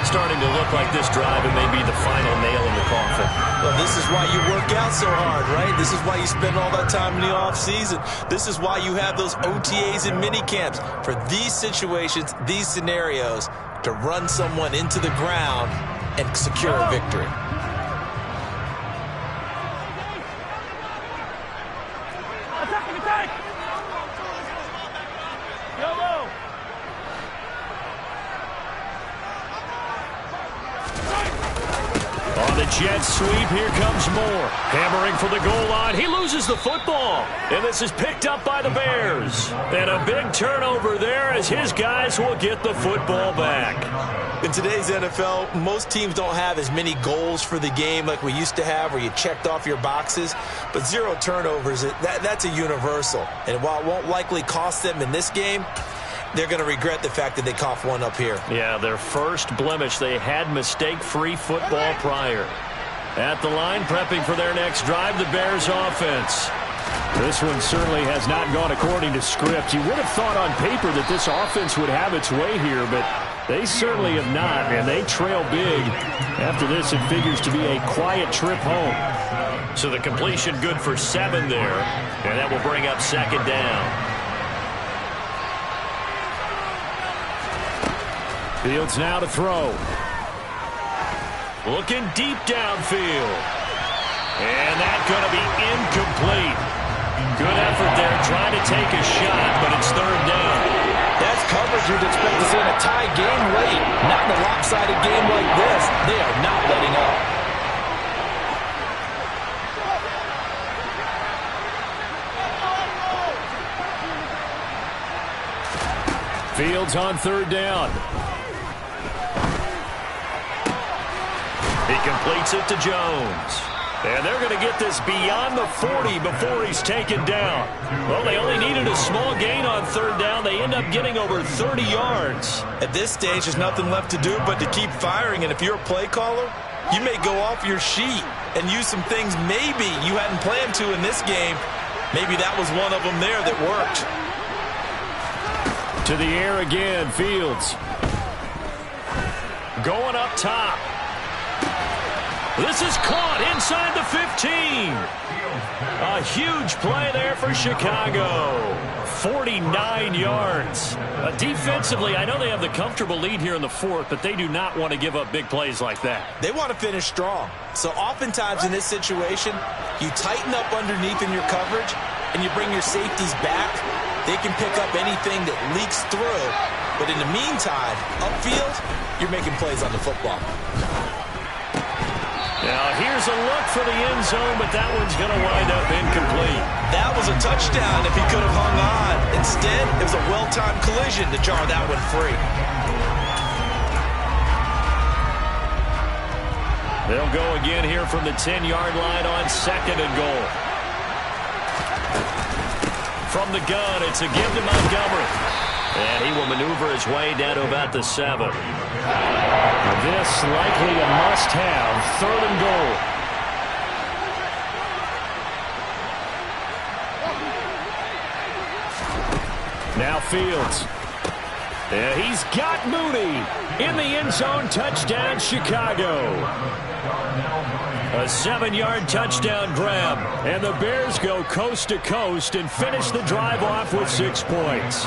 Starting to look like this drive, it may be the final nail in the coffin. Well, this is why you work out so hard, right? This is why you spend all that time in the offseason. This is why you have those OTAs and mini camps for these situations, these scenarios, to run someone into the ground and secure a victory. On the jet sweep, here comes Moore. Hammering for the goal line. He loses the football. And this is picked up by the Bears. And a big turnover there as his guys will get the football back. In today's NFL, most teams don't have as many goals for the game like we used to have where you checked off your boxes. But 0 turnovers, that's a universal. And while it won't likely cost them in this game, they're going to regret the fact that they coughed one up here. Yeah, their first blemish. They had mistake-free football prior. At the line, prepping for their next drive, the Bears offense. This one certainly has not gone according to script. You would have thought on paper that this offense would have its way here, but they certainly have not, and they trail big. After this, it figures to be a quiet trip home. So the completion good for 7 there, and that will bring up 2nd down. Fields now to throw. Looking deep downfield. And that's going to be incomplete. Good effort there trying to take a shot, but it's 3rd down. That's coverage you'd expect to see in a tie game late. Not in a lopsided game like this. They are not letting up. Fields on 3rd down. He completes it to Jones. And they're going to get this beyond the 40 before he's taken down. Well, they only needed a small gain on third down. They end up getting over 30 yards. At this stage, there's nothing left to do but to keep firing. And if you're a play caller, you may go off your sheet and use some things maybe you hadn't planned to in this game. Maybe that was one of them there that worked. To the air again, Fields. Going up top. This is caught inside the 15. A huge play there for Chicago. 49 yards. Defensively, I know they have the comfortable lead here in the fourth, but they do not want to give up big plays like that. They want to finish strong. So oftentimes in this situation, you tighten up underneath in your coverage, and you bring your safeties back. They can pick up anything that leaks through. But in the meantime, upfield, you're making plays on the football. Now here's a look for the end zone, but that one's going to wind up incomplete. That was a touchdown if he could have hung on. Instead, it was a well-timed collision to jar that one free. They'll go again here from the 10-yard line on 2nd and goal. From the gun, it's a give to Montgomery. And he will maneuver his way down to about the 7. This likely a must-have, 3rd and goal. Now Fields. And he's got Mooney in the end zone. Touchdown, Chicago. A 7-yard touchdown grab. And the Bears go coast to coast and finish the drive off with 6 points.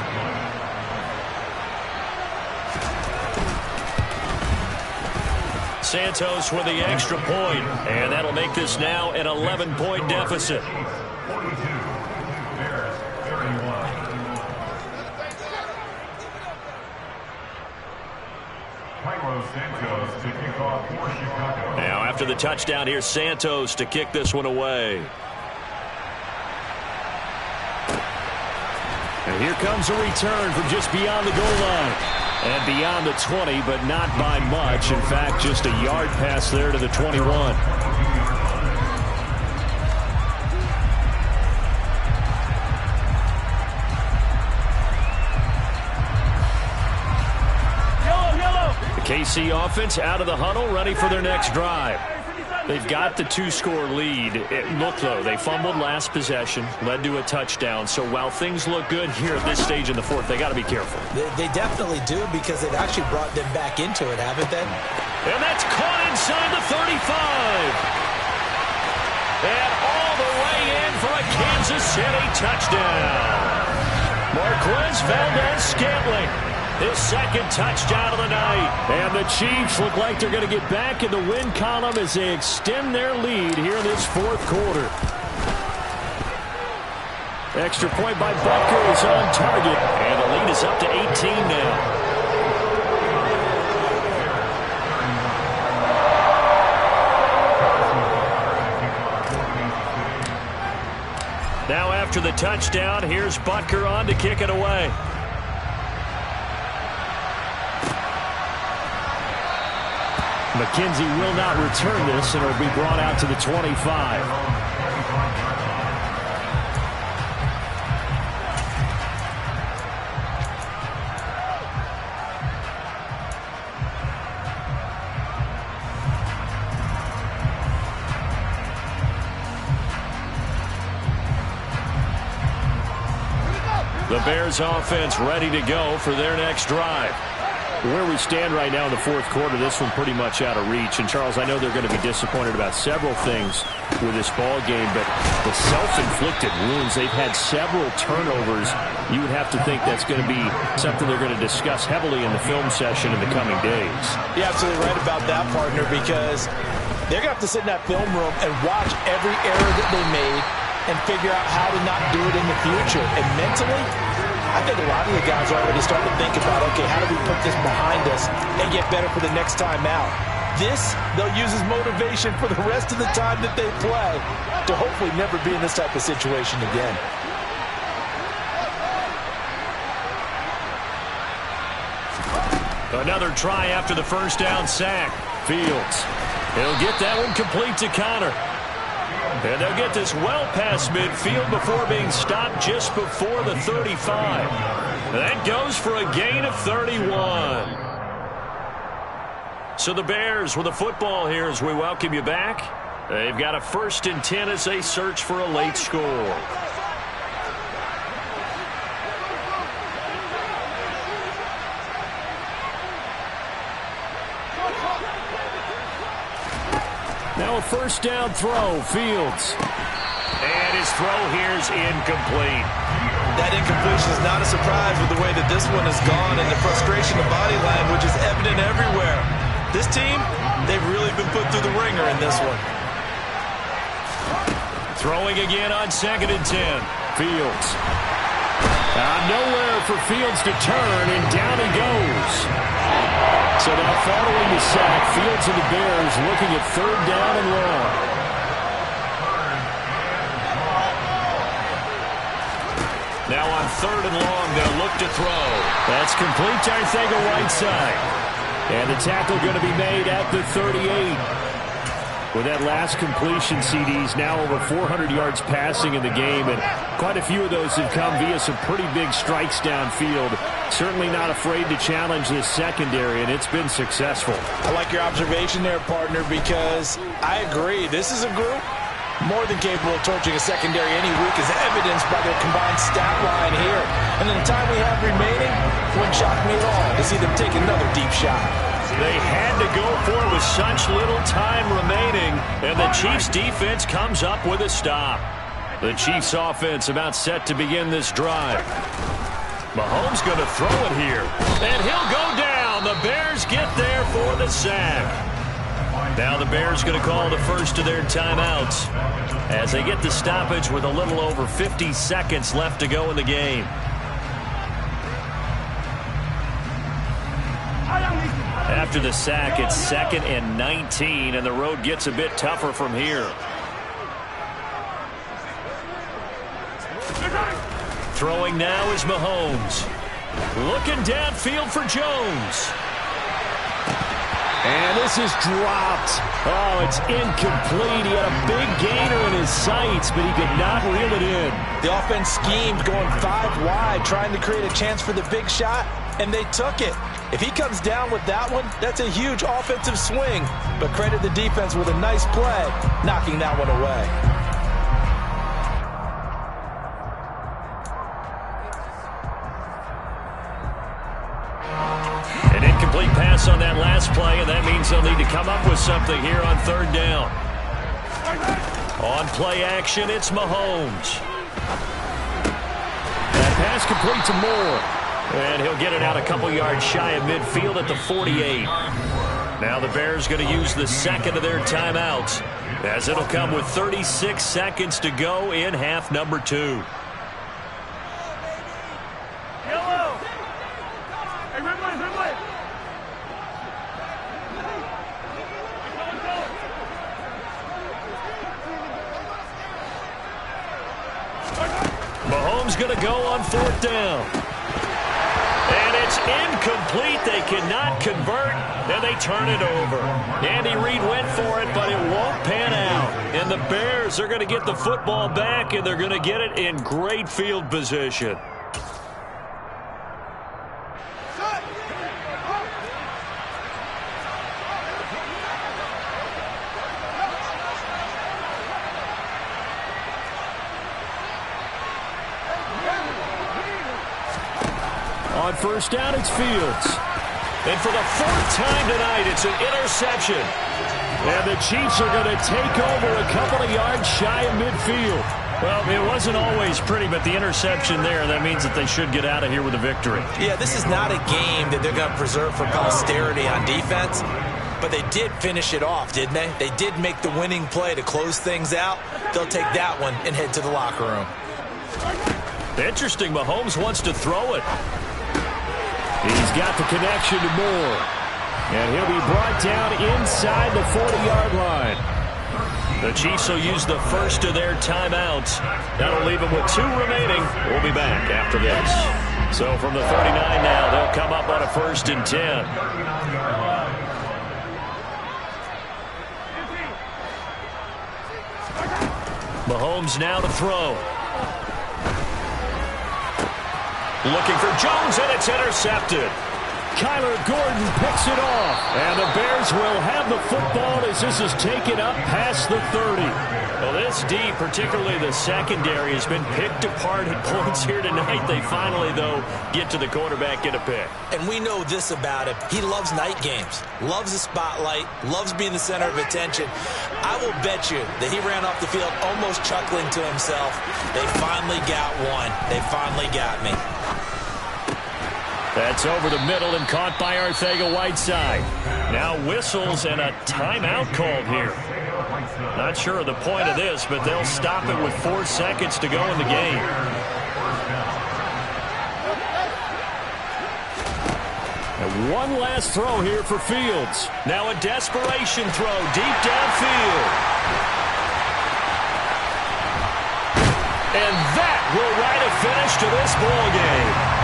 Santos with the extra point, and that'll make this now an 11-point deficit. Now after the touchdown, here's Santos to kick this one away. And here comes a return from just beyond the goal line. And beyond the 20, but not by much. In fact, just a yard pass there to the 21. The KC offense out of the huddle, ready for their next drive. They've got the 2-score lead. Look, though, they fumbled last possession, led to a touchdown. So while things look good here at this stage in the fourth, they got to be careful. They definitely do, because they've actually brought them back into it, haven't they? And that's caught inside the 35. And all the way in for a Kansas City touchdown. Marquez Valdez-Scantling, his 2nd touchdown of the night. And the Chiefs look like they're going to get back in the win column as they extend their lead here in this 4th quarter. Extra point by Butker is on target. And the lead is up to 18 now. Now after the touchdown, here's Butker on to kick it away. McKenzie will not return this, and it'll be brought out to the 25. The Bears offense ready to go for their next drive. Where we stand right now in the 4th quarter, this one pretty much out of reach. And, Charles, I know they're going to be disappointed about several things with this ball game, but the self-inflicted wounds, they've had several turnovers. You would have to think that's going to be something they're going to discuss heavily in the film session in the coming days. You're absolutely right about that, partner, because they're going to have to sit in that film room and watch every error that they made and figure out how to not do it in the future. And mentally, I think a lot of the guys are already starting to think about, okay, how do we put this behind us and get better for the next time out? This, they'll use as motivation for the rest of the time that they play to hopefully never be in this type of situation again. Another try after the first down sack. Fields. He'll get that one complete to Connor. And they'll get this well past midfield before being stopped just before the 35. That goes for a gain of 31. So the Bears with the football here as we welcome you back. They've got a 1st and 10 as they search for a late score. Now a 1st down throw, Fields. And his throw here is incomplete. That incompletion is not a surprise with the way that this one has gone, and the frustration of body language is evident everywhere. This team, they've really been put through the ringer in this one. Throwing again on 2nd and 10. Fields. Nowhere for Fields to turn, and down he goes. So now following the sack, Fields and the Bears looking at 3rd down and long. Now on 3rd and long, they'll look to throw. That's complete to Arcega-Whiteside. And the tackle going to be made at the 38. With that last completion, CD's now over 400 yards passing in the game, and quite a few of those have come via some pretty big strikes downfield. Certainly not afraid to challenge this secondary, and it's been successful. I like your observation there, partner, because I agree. This is a group more than capable of torching a secondary any week, as evidenced by their combined stat line here. And in the time we have remaining, it wouldn't shock me at all to see them take another deep shot. They had to go for it with such little time remaining, and the Chiefs' defense comes up with a stop. The Chiefs' offense about set to begin this drive. Mahomes going to throw it here, and he'll go down. The Bears get there for the sack. Now the Bears going to call the first of their timeouts as they get the stoppage with a little over 50 seconds left to go in the game. After the sack, it's 2nd and 19, and the road gets a bit tougher from here. Throwing now is Mahomes. Looking downfield for Jones. And this is dropped. Oh, it's incomplete. He had a big gainer in his sights, but he could not reel it in. The offense schemed going 5 wide, trying to create a chance for the big shot, and they took it. If he comes down with that one, that's a huge offensive swing. But credit the defense with a nice play, knocking that one away. An incomplete pass on that last play, and that means they'll need to come up with something here on 3rd down. On play action, it's Mahomes. That pass complete to Moore. And he'll get it out a couple yards shy of midfield at the 48. Now the Bears going to use the 2nd of their timeouts, as it'll come with 36 seconds to go in half number 2. Mahomes going to go on 4th down. And it's incomplete. They cannot convert, and they turn it over. Andy Reid went for it, but it won't pan out. And the Bears are going to get the football back, and they're going to get it in great field position. On 1st down, it's Fields. And for the 4th time tonight, it's an interception. And the Chiefs are going to take over a couple of yards shy of midfield. Well, it wasn't always pretty, but the interception there, that means that they should get out of here with a victory. Yeah, this is not a game that they're going to preserve for posterity on defense, but they did finish it off, didn't they? They did make the winning play to close things out. They'll take that one and head to the locker room. Interesting, Mahomes wants to throw it. He's got the connection to Moore. And he'll be brought down inside the 40-yard line. The Chiefs will use the first of their timeouts. That'll leave them with 2 remaining. We'll be back after this. So from the 39 now, they'll come up on a 1st and 10. Mahomes now to throw. Looking for Jones, and it's intercepted. Kyler Gordon picks it off. And the Bears will have the football as this is taken up past the 30. Well, this D, particularly the secondary, has been picked apart at points here tonight. They finally, though, get to the quarterback, get a pick. And we know this about him. He loves night games, loves the spotlight, loves being the center of attention. I will bet you that he ran off the field almost chuckling to himself. They finally got one. They finally got me. That's over the middle and caught by Arcega-Whiteside. Now whistles and a timeout called here. Not sure of the point of this, but they'll stop it with 4 seconds to go in the game. And one last throw here for Fields. Now a desperation throw deep downfield. And that will write a finish to this ball game.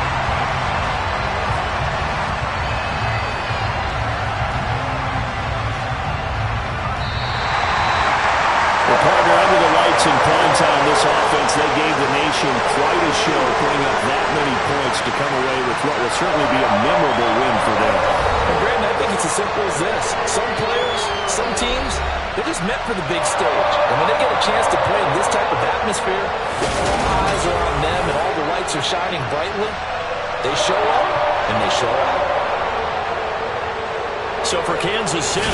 Partner, under the lights in prime time, this offense, they gave the nation quite a show, putting up that many points to come away with what will certainly be a memorable win for them. Well, Brandon, I think it's as simple as this. Some players, some teams, they're just meant for the big stage. And when they get a chance to play in this type of atmosphere, all eyes are on them and all the lights are shining brightly, they show up and they show out. So for Kansas City,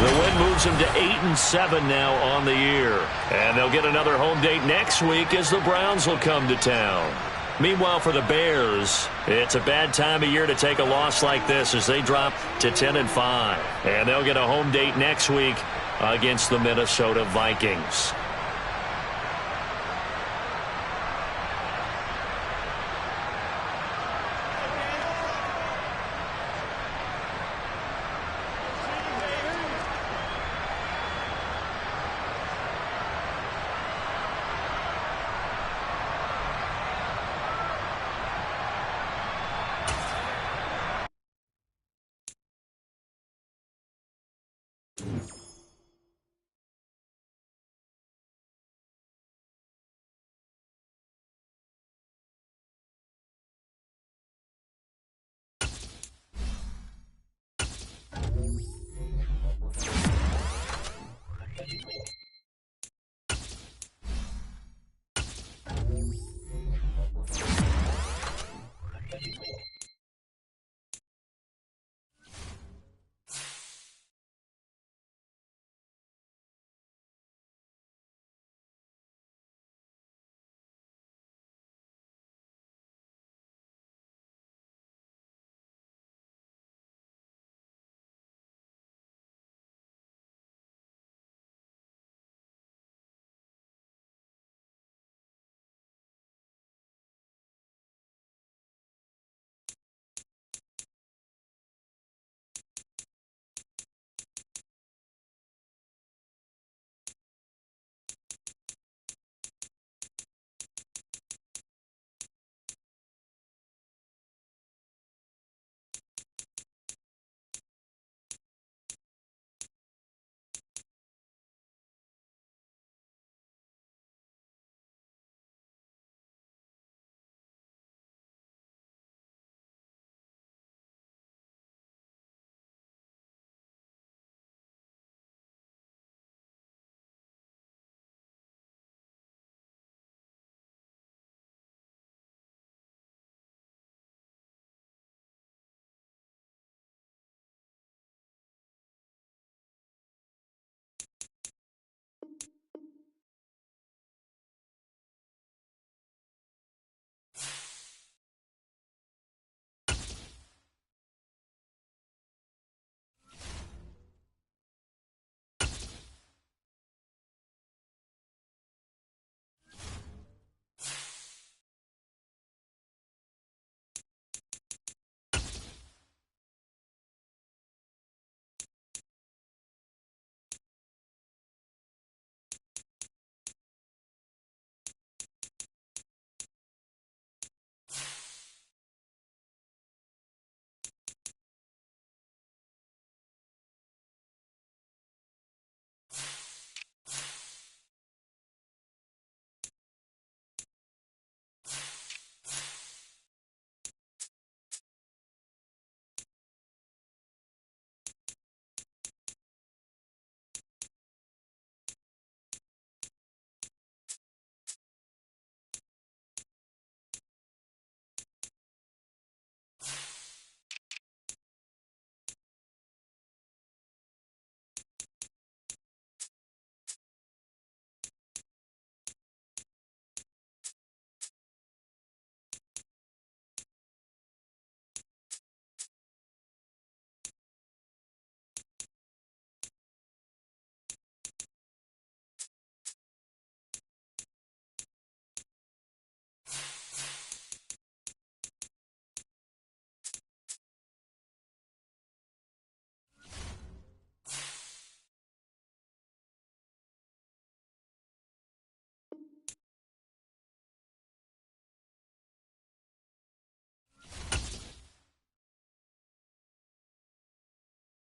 the win moves them to 8-7 now on the year. And they'll get another home date next week as the Browns will come to town. Meanwhile, for the Bears, it's a bad time of year to take a loss like this as they drop to 10-5. And they'll get a home date next week against the Minnesota Vikings.